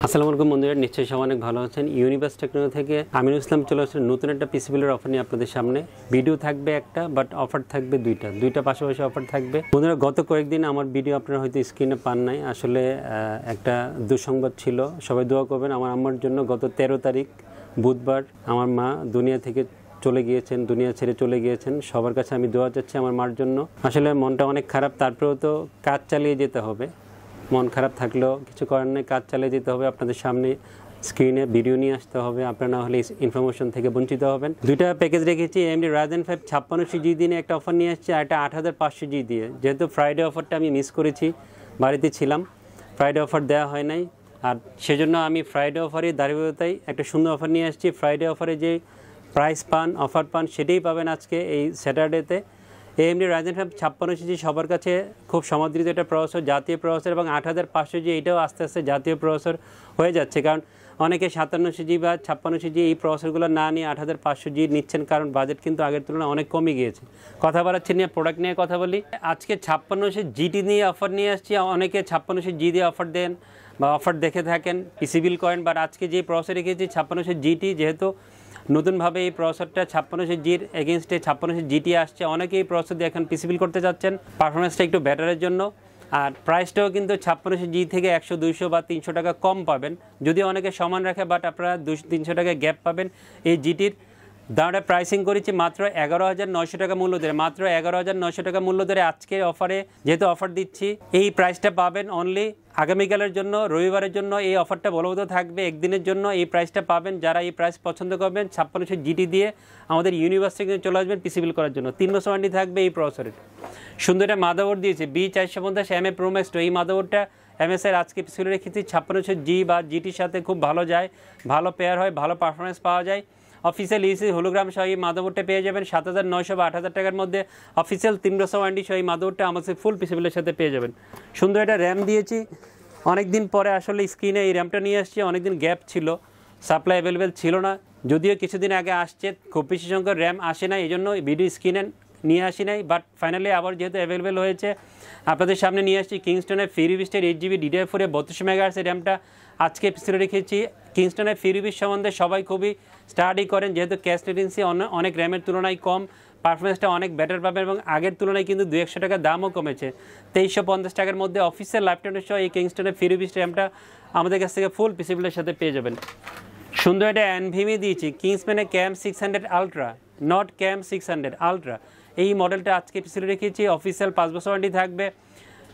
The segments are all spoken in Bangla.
আসসালামু আলাইকুম বন্ধুরা, নিশ্চয়ই সবাই অনেক ভালো আছেন। ইউনিভার্স টেকনোলজি থেকে আমিনুল ইসলাম চলে আসছেন নতুন একটা পিসি বিলের অফার নিয়ে আপনাদের সামনে। ভিডিও থাকবে একটা, বাট অফার থাকবে দুইটা পাশাপাশি অফার থাকবে। বন্ধুরা, গত কয়েকদিন আমার ভিডিও আপনারা হয়তো স্ক্রিনে পান নাই। আসলে একটা দুঃসংবাদ ছিল, সবাই দোয়া করবেন আমার আম্মার জন্য। গত 13 তারিখ বুধবার আমার মা দুনিয়া থেকে চলে গিয়েছেন, দুনিয়া ছেড়ে চলে গিয়েছেন। সবার কাছে আমি দোয়া চাচ্ছি আমার মার জন্য। আসলে মনটা অনেক খারাপ, তারপরেও তো কাজ চালিয়ে যেতে হবে। মন খারাপ থাকলেও কিছু করার নেই, কাজ চালিয়ে যেতে হবে। আপনাদের সামনে স্ক্রিনে ভিডিও নিয়ে আসতে হবে, আপনারা না হলে ইনফরমেশন থেকে বঞ্চিত হবেন। দুইটা প্যাকেজ রেখেছি। AMD Ryzen 5 5600G দিয়ে একটা অফার নিয়ে আসছে, আর একটা 8500G দিয়ে। যেহেতু ফ্রাইডে অফারটা আমি মিস করেছি, বাড়িতে ছিলাম, ফ্রাইডে অফার দেওয়া হয় নাই, আর সেজন্য আমি ফ্রাইডে অফারে দাঁড়িয়ে একটা সুন্দর অফার নিয়ে আসছি। ফ্রাইডে অফারে যে প্রাইস পান, অফার পান, সেটাই পাবেন আজকে এই স্যাটারডেতে। AMD Ryzen 5 5600G সবার কাছে খুব সমাদৃত একটা প্রসেসর, জাতীয় প্রসেসর, এবং 8500G এটাও আস্তে আস্তে জাতীয় প্রসেসর হয়ে যাচ্ছে। কারণ অনেকে 5700G বা 5600G এই প্রসেসরগুলো না নিয়ে 8500G নিচ্ছেন, কারণ বাজেট কিন্তু আগের তুলনায় অনেক কমে গিয়েছে। কথা বাড়াচ্ছি নিয়ে প্রোডাক্ট নিয়ে কথা বলি। আজকে 5600GT নিয়ে অফার নিয়ে আসছি। অনেকে 5600G দিয়ে অফার দেন বা অফার দেখে থাকেন, পিসি বিল করেন, বাট আজকে যে প্রসেসর রেখেছি 5600GT, যেহেতু নতুনভাবে এই প্রসেসরটা 5600Gর এগেনস্টে 5600GT আসছে, অনেকেই এই প্রসেসর দিয়ে এখন পিসি বিল করতে যাচ্ছেন পারফরমেন্সটা একটু বেটারের জন্য। আর প্রাইসটাও কিন্তু 5600G থেকে 100, 200 বা 300 টাকা কম পাবেন, যদি অনেকে সমান রাখে, বাট আপনারা 200-300 টাকা গ্যাপ পাবেন। এই জিটির দামটা প্রাইসিং করেছি মাত্র 11,900 টাকা মূল্য ধরে, মাত্র 11,900 টাকা মূল্য ধরে আজকের অফারে। যেহেতু অফার দিচ্ছি, এই প্রাইসটা পাবেন অনলি আগামীকালের জন্য, রবিবারের জন্য এই অফারটা বলবৎ থাকবে, একদিনের জন্য এই প্রাইসটা পাবেন। যারা এই প্রাইস পছন্দ করবেন 5600GT দিয়ে আমাদের ইউনিভার্সিটি চলে আসবেন পিসি বিল করার জন্য। 3 বছর ওয়ারেন্টি থাকবে এই প্রসেসরের। সুন্দর একটা মাদারবোর্ড দিয়েছে B450 MA Pro Max 2। এই মাদারবোর্ডটা MSI আজকে পিসি বিলে রেখেছি। 5600G বা GTর সাথে খুব ভালো যায়, ভালো পেয়ার হয়, ভালো পারফরমেন্স পাওয়া যায়। অফিসিয়াল ইসি হোলোগ্রাম সহ এই মাদারবোর্ডটা পেয়ে যাবেন 7,900 বা 8,000 টাকার মধ্যে। অফিসিয়াল 3 বছর ওয়ারেন্টি সহ এই মাদারবোর্ডটা আমাদের ফুল পিসিবিলের সাথে পেয়ে যাবেন। সুন্দর একটা র্যাম দিয়েছি। অনেকদিন পরে আসলে স্ক্রিনে এই র্যামটা নিয়ে আসছি। অনেকদিন গ্যাপ ছিল, সাপ্লাই অ্যাভেলেবেল ছিল না, যদিও কিছুদিন আগে আসছে, খুব বেশি সংখ্যক র্যাম আসে না, এই জন্য ভিডিও স্ক্রিনে নিয়ে আসি নাই। বাট ফাইনালি আবার যেহেতু অ্যাভেলেবেল হয়েছে, আপনাদের সামনে নিয়ে আসছি কিংস্টনের ফিরিবিস্টের 8GB DDR4 32 MHz র্যামটা আজকে পিছনে রেখেছি। কিংস্টনের ফিরিবিস্ট সম্বন্ধে সবাই খুবই স্টাডি করেন, যেহেতু ক্যাশ লেটেন্সি অনেক র্যামের তুলনায় কম, পারফরমেন্সটা অনেক বেটার পাবেন, এবং আগের তুলনায় কিন্তু 200 টাকা দামও কমেছে। 2350 টাকার মধ্যে অফিসিয়াল লাইফটাইমের সহ এই কিংস্টনের ফিরিবিস্ট র্যামটা আমাদের কাছ থেকে ফুল পিসিবিলের সাথে পেয়ে যাবেন। সুন্দর একটা NVMe দিয়েছি, কিংসম্যানের CAM 600 Ultra, not CAM 600 Ultra। এই মডেলটা আজকে পিসিবিলে রেখেছি। অফিসিয়াল 5 বছর ওয়ারেন্টি থাকবে।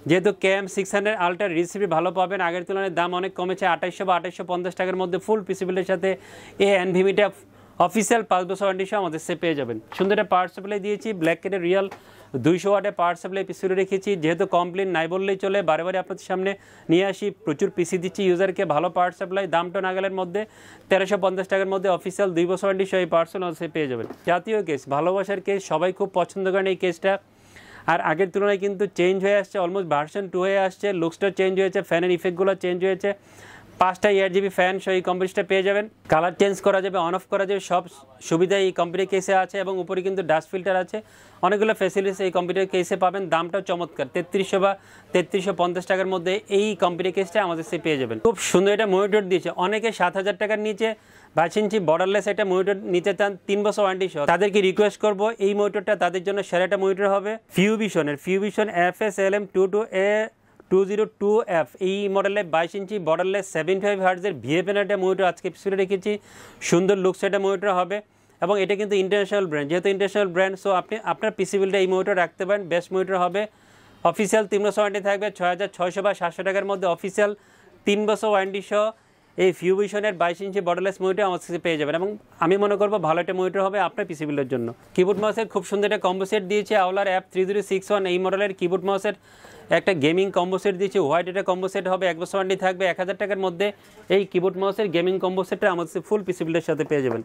যেহেতু CAM 600 Ultra রিসিভি ভালো পাবেন, আগের তুলনায় দাম অনেক কমেছে। 2800 বা 2850 টাকার মধ্যে ফুল পিসিবিলের সাথে এই NVMeটা অফিসিয়াল 5 বছর ওয়ারেন্টি সহ আমাদের সে পেয়ে যাবেন। সুন্দর একটা পাওয়ার সাপ্লাই দিয়েছি, ব্ল্যাককেটের রিয়েল 200 ওয়াটের পাওয়ার সাপ্লাই পিসিবিলে রেখেছি। যেহেতু কমপ্লেন নাই বললেই চলে, বারে আপনাদের সামনে নিয়ে আসি, প্রচুর পিসি দিচ্ছি ইউজারকে, ভালো পাওয়ার সাপ্লাই, দামটা নাগালের মধ্যে 1350 টাকার মধ্যে অফিসিয়াল 2 বছর ওয়ারেন্টি সহ এই পার্সোনাল সে পেয়ে যাবেন। জাতীয় কেস, ভালোবাসার কেস, সবাই খুব পছন্দ করেন এই কেসটা। আর আগের তুলনায় কিন্তু চেঞ্জ হয়ে আসছে, অলমোস্ট ভার্সন 2 হয়ে আসছে, লুকসটা চেঞ্জ হয়েছে, ফ্যানের ইফেক্টগুলো চেঞ্জ হয়েছে। 5টা 8GB ফ্যান সহ এই কম্পিউটারটা পেয়ে যাবেন। কালার চেঞ্জ করা যাবে, অন অফ করা যাবে, সব সুবিধা এই কম্পিউটার কেসে আছে, এবং উপরে কিন্তু ডাস্ট ফিল্টার আছে, অনেকগুলো ফ্যাসিলিটিস এই কম্পিউটার কেসে পাবেন। দামটাও চমৎকার, 3300 বা 3350 টাকার মধ্যে এই কম্পিউটার কেসটা আমাদের সে পেয়ে যাবেন। খুব সুন্দর একটা মনিটর দিয়েছে। অনেকে 7,000 টাকার নিচে 22 ইঞ্চি বর্ডারলেস একটা মনিটর নিতে চান 3 বছর ওয়ারেন্টি সহ, তাদেরকে রিকোয়েস্ট করবো এই মনিটরটা তাদের জন্য সেরা একটা মনিটর হবে। ফিউভিশন FSLM202F এই মডেলের 22 ইঞ্চি বর্ডারলেস 75 হার্টজের VFN একটা মনিটর আজকে পিছনে রেখেছি। সুন্দর লুকস একটা মনিটর হবে, এবং এটা কিন্তু ইন্টারন্যাশনাল ব্র্যান্ড, যেহেতু ইন্টারন্যাশনাল ব্র্যান্ড, সো আপনি আপনার পিসি বিলটা এই মনিটর রাখতে পারেন, বেস্ট মনিটর হবে। অফিসিয়াল 3 বছর ওয়ারেন্টি থাকবে, 6,600 বা 700 টাকার মধ্যে অফিসিয়াল 3 বছর ওয়ারেন্টি সহ এই ফিউভিশনের 22 ইঞ্চি বর্ডারলেস মনিটর আমার কাছে পেয়ে যাবেন, এবং আমি মনে করবো ভালো একটা মনিটর হবে আপনার পিসি বিলের জন্য। কিবোর্ড মাউসের খুব সুন্দর একটা কম্বো সেট দিয়েছে, আওলার F3061 এই মডেলের কিবোর্ড মাউসের একটা গেমিং কম্বো সেট দিয়েছে, হোয়াইট একটা কম্বো সেট হবে, 1 বছর ওয়ারেন্টি থাকবে। 1000 টাকার মধ্যে এই কিবোর্ড মাউসের গেমিং কম্বো সেটটা আমাদের ফুল পিসি বিলের সাথে পেয়ে যাবেন।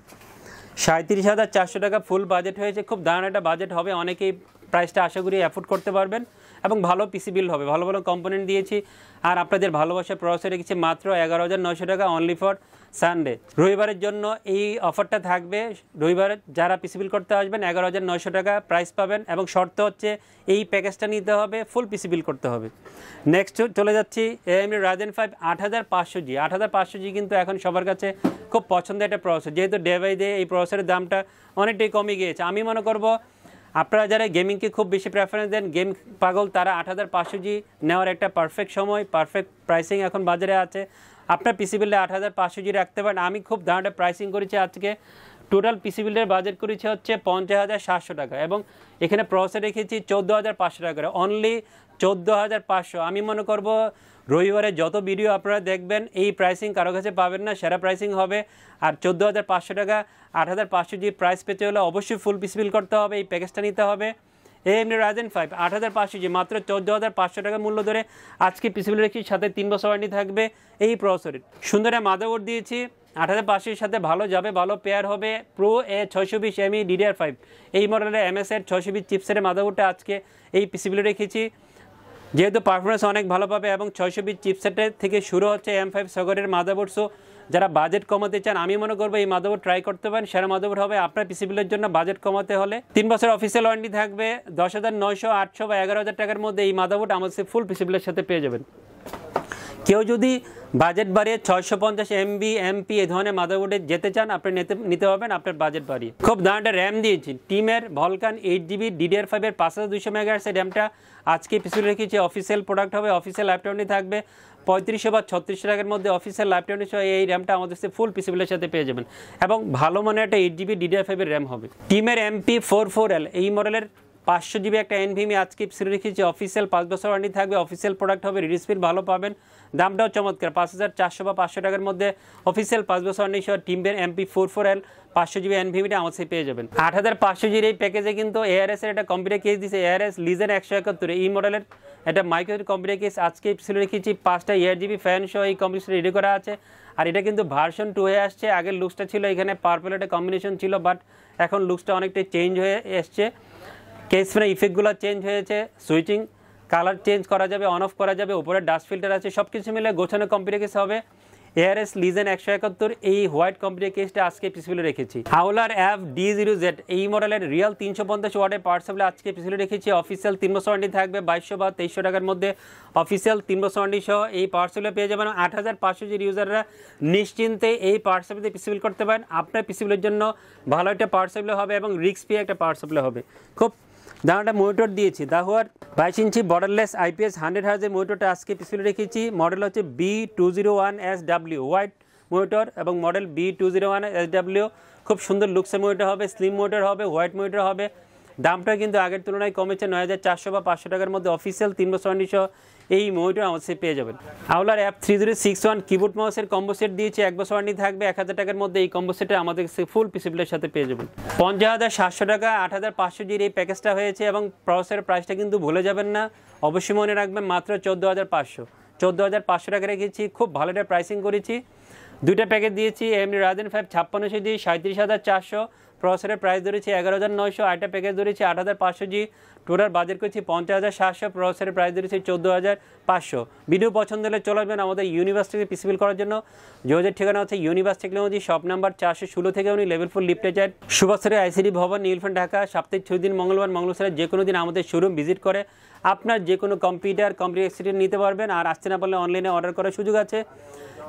37,400 টাকা ফুল বাজেট হয়েছে, খুব দারুণ একটা বাজেট হবে, অনেকেই প্রাইসটা আশা করি অ্যাফোর্ড করতে পারবেন, এবং ভালো পিসি বিল হবে, ভালো ভালো কম্পোনেন্ট দিয়েছি। আর আপনাদের ভালোবাসা প্রসেসর রেখেছি মাত্র 11,900 টাকা, অনলি ফর সানডে। রবিবারের জন্য এই অফারটা থাকবে। রবিবার যারা পিসি বিল করতে আসবেন 11,900 টাকা প্রাইস পাবেন, এবং শর্ত হচ্ছে এই প্যাকেজটা নিতে হবে, ফুল পিসি বিল করতে হবে। নেক্সট চলে যাচ্ছি AMD Ryzen 5 8500G। 8500G কিন্তু এখন সবার কাছে খুব পছন্দের একটা প্রসেসর, যেহেতু ডে বাই ডে এই প্রসেসরের দামটা অনেকটাই কমে গিয়েছে। আমি মনে করব আপনারা যারা গেমিংকে খুব বেশি প্রেফারেন্স দেন, গেম পাগল, তারা 8500G নেওয়ার একটা পারফেক্ট সময়, পারফেক্ট প্রাইসিং এখন বাজারে আছে। আপনার পিসি বিল্ডে 8500G রাখতে পারেন। আমি খুব দামটা প্রাইসিং করেছি আজকে, টোটাল পিসি বিল্ডের বাজেট করেছি হচ্ছে 50,700 টাকা, এবং এখানে প্রসেসর রেখেছি 14,500 টাকা করে, অনলি 14,500। আমি মনে করব রবিবারে যত ভিডিও আপনারা দেখবেন এই প্রাইসিং কারো কাছে পাবেন না, সেরা প্রাইসিং হবে। আর 14,500 টাকা 8500G প্রাইস পেতে হলে অবশ্যই ফুল পিসি বিল করতে হবে, এই প্যাকেজটা নিতে হবে। AMD Ryzen 5 8500G মাত্র 14,500 টাকা মূল্য ধরে আজকে পিসি বিল রেখেছি, সাথে 3 বছর ওয়ারেন্টি থাকবে এই প্রসেসরের। সুন্দর মাদারবোর্ড দিয়েছি 8500-এর সাথে ভালো যাবে, ভালো পেয়ার হবে Pro A620ME DDR5 এই মডেলের MS-এর 620 চিপসেটের মাদারবোর্ডটা আজকে এই পিসি বিলে রেখেছি, যেহেতু পারফরমেন্স অনেক ভালো পাবে, এবং 620 চিপসেটের থেকে শুরু হচ্ছে M5 সকেটের মাদারবোর্ড। সো যারা বাজেট কমাতে চান, আমি মনে করবো এই মাদারবোর্ড ট্রাই করতে পারেন, সেরা মাদারবোর্ড হবে আপনার পিসি বিলের জন্য। বাজেট কমাতে হলে 3 বছর অফিসিয়াল ওয়ারেন্টি থাকবে, 10,900, 800 বা 11,000 টাকার মধ্যে এই মাদারবোর্ড আমাদের ফুল পিসি বিলের সাথে পেয়ে যাবেন। কেউ যদি বাজেট বাড়িয়ে 650 MB MP এই ধরনের মাদারবোর্ডে যেতে চান, আপনি নিতে পারবেন আপনার বাজেট বাড়িয়ে। খুব দামটা র্যাম দিয়েছি, টিমের ভলকান 8GB DDR5 এর 5200 MHz র্যামটা আজকে পিছনে রেখেছি। অফিসিয়াল প্রোডাক্ট হবে, অফিসিয়াল লাইফ টাইম থাকবে 3500 বা 3600 টাকার মধ্যে। অফিসিয়াল লাইফ টাইম এই র্যামটা আমাদের ফুল পিসি বিলের সাথে পেয়ে যাবেন, এবং ভালো মানের একটা 8GB DDR5 এর র্যাম হবে। টিমের MP44L এই মডেলের 500GB একটা NVMe আজকে পিছনে রেখেছি। অফিসিয়াল 5 বছর ওয়ারেন্টি থাকবে, অফিসিয়াল প্রোডাক্ট হবে, রিলিজ স্পিড ভালো পাবেন, দামটাও চমৎকার 5400 বা 500 টাকার মধ্যে। অফিসিয়াল 5 বছর ওয়ারেন্টি সহ টিমের MP44L 500GB NVMe আমাদের পেয়ে যাবেন। 8500Gর এই প্যাকেজে কিন্তু ARS এর একটা কম্পিউটার কেস দিয়েছে, ARS Legion 171 এই মডেলের একটা মাইক্রো কম্পিউটার কেস আজকে পিছনে রেখেছি। 5টা ARGB ফ্যান সহ এই কম্পিউটার রেডি করা আছে, আর এটা কিন্তু ভার্সন 2 হয়ে আসছে। আগের লুকসটা ছিল এখানে পার্পল একটা কম্বিনেশন ছিল, বাট এখন লুকসটা অনেকটাই চেঞ্জ হয়ে এসছে। কেস ফ্যানের ইফেক্টগুলো চেঞ্জ হয়েছে, সুইচিং কালার চেঞ্জ করা যাবে, অন অফ করা যাবে, উপরে ডাস্ট ফিল্টার আছে, সব কিছু মিলে গোছানো কম্পিউটার কেস হবে। ARS Legion 171 এই হোয়াইট কম্পিউটার কেসটা আজকে পিসিবিলে রেখেছি। হাওলার অ্যাপ D0Z এই মডেলের রিয়েল 350 ওয়াটের পাওয়ার সাপ্লাই আজকে পিসিবিলে রেখেছি। অফিসিয়াল 3 বছর ওয়ারেন্টি থাকবে, 2200 বা 2300 টাকার মধ্যে। অফিসিয়াল 3 বছর ওয়ারেন্টি সহ এই পাওয়ার সাপ্লাই পেয়ে যাবেন। 8500G ইউজাররা নিশ্চিন্তে এই পাওয়ার সাপ্লাই পিসিবিল করতে পারেন। আপনার পিসিবিলের জন্য ভালো একটা পাওয়ার সাপ্লাই হবে, এবং রিস্ক ফ্রি একটা পাওয়ার সাপ্লাই হবে। খুব দামটা মনিটর দিয়েছি, দাহুয়ার 22 ইঞ্চি বর্ডারলেস IPS 100Hz মনিটরটা আজকে পিছনে রেখেছি। মডেল হচ্ছে B201SW হোয়াইট মনিটর, এবং মডেল B201SW খুব সুন্দর লুকসের মনিটর হবে, স্লিম মনিটর হবে, হোয়াইট মনিটর হবে। দামটা কিন্তু আগের তুলনায় কমেছে, 9400 বা 500 টাকার মধ্যে। অফিসিয়াল 3 বছর ওয়ারেন্টি সহ এই মনিটর আমাদের পেয়ে যাবেন। আউলার F3061 কিবোর্ড মাউসের কম্বো সেট দিয়েছে, 1 বছর ওয়ারেন্টি থাকবে, 1000 টাকার মধ্যে। এই কম্বো সেটে আমাদের ফুল পিসিবিলের সাথে পেয়ে যাবেন। 50,700 টাকা 8500Gর এই প্যাকেজটা হয়েছে, এবং প্রসেসরের প্রাইসটা কিন্তু ভুলে যাবেন না, অবশ্যই মনে রাখবেন, মাত্র 14,500। 14,500 টাকা রেখেছি, খুব ভালো একটা প্রাইসিং করেছি। দুইটা প্যাকেজ দিয়েছি, AMD Ryzen 5 5600G 37,400, প্রসেসরের প্রাইস ধরেছি 11,900। আরেকটা প্যাকেজ ধরেছি 8,500G, টোটাল বাজেট করেছি 50,700, প্রসেসরের প্রাইস ধরেছি 14,500। ভিডিও পছন্দ হলে চলে আসবেন আমাদের ইউনিভার্সিটি পিসিবিল করার জন্য। যোগাযোগের ঠিকানা হচ্ছে ইউনিভার্স টেকনোলজি, শপ নাম্বার 416 থেকে উনি লেভেল 4 লিফটে যায়, সুভাষের ICD ভবন, নীলফান, ঢাকা। সপ্তাহে 6 দিন মঙ্গলবার মঙ্গলবার যে কোনো দিন আমাদের শোরুম ভিজিট করে আপনার যে কোনো কম্পিউটার এক্সিডেন্ট নিতে পারবেন। আর আসতে না পারলে অনলাইনে অর্ডার করার সুযোগ আছে,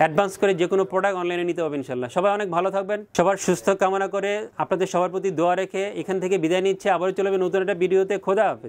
অ্যাডভান্স করে যে কোনো প্রোডাক্ট অনলাইনে নিতে হবে ইনশাল্লাহ। সবাই অনেক ভালো থাকবেন, সবার সুস্থ কামনা করে আপনাদের সবার প্রতি দোয়া রেখে এখান থেকে বিদায় নিচ্ছে। আবারও চলবে নতুন একটা ভিডিওতে। খোদা হাফেজ।